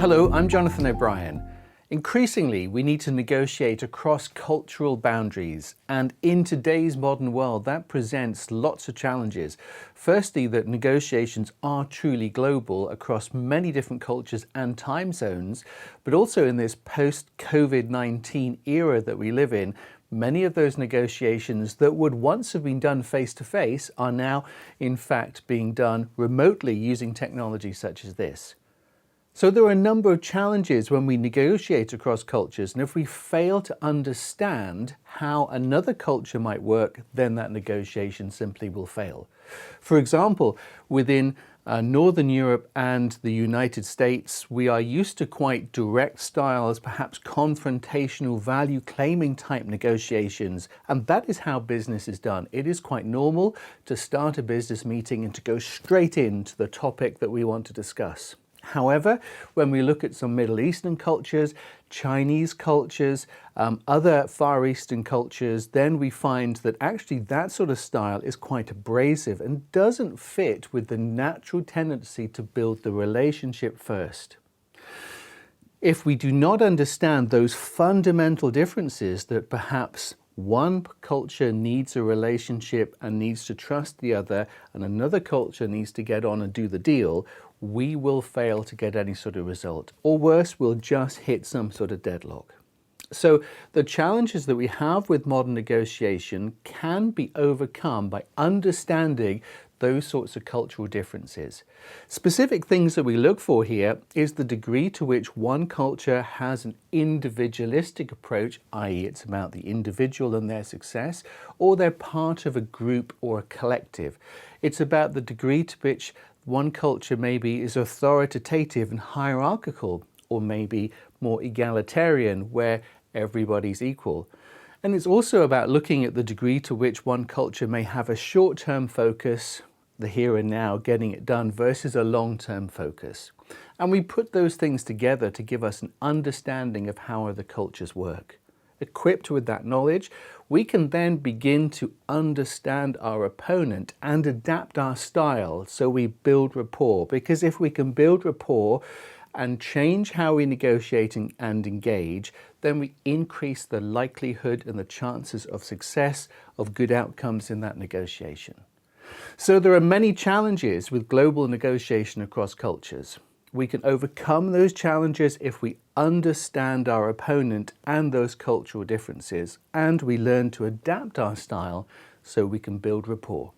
Hello, I'm Jonathan O'Brien. Increasingly, we need to negotiate across cultural boundaries, and in today's modern world, that presents lots of challenges. Firstly, that negotiations are truly global across many different cultures and time zones, but also in this post-COVID-19 era that we live in, many of those negotiations that would once have been done face-to-face are now, in fact, being done remotely using technology such as this. So there are a number of challenges when we negotiate across cultures, and if we fail to understand how another culture might work, then that negotiation simply will fail. For example, within Northern Europe and the United States, we are used to quite direct styles, perhaps confrontational, value-claiming type negotiations, and that is how business is done. It is quite normal to start a business meeting and to go straight into the topic that we want to discuss. However, when we look at some Middle Eastern cultures, Chinese cultures, other Far Eastern cultures, then we find that actually that sort of style is quite abrasive and doesn't fit with the natural tendency to build the relationship first. If we do not understand those fundamental differences, that perhaps one culture needs a relationship and needs to trust the other, and another culture needs to get on and do the deal, we will fail to get any sort of result. Or worse, we'll just hit some sort of deadlock. So the challenges that we have with modern negotiation can be overcome by understanding those sorts of cultural differences. Specific things that we look for here is the degree to which one culture has an individualistic approach, i.e. it's about the individual and their success, or they're part of a group or a collective. It's about the degree to which one culture maybe is authoritative and hierarchical, or maybe more egalitarian, where everybody's equal. And it's also about looking at the degree to which one culture may have a short-term focus, the here and now, getting it done, versus a long-term focus. And we put those things together to give us an understanding of how other cultures work. Equipped with that knowledge, we can then begin to understand our opponent and adapt our style so we build rapport. Because if we can build rapport and change how we negotiate and engage, then we increase the likelihood and the chances of success, of good outcomes in that negotiation. So there are many challenges with global negotiation across cultures. We can overcome those challenges if we understand our opponent and those cultural differences, and we learn to adapt our style so we can build rapport.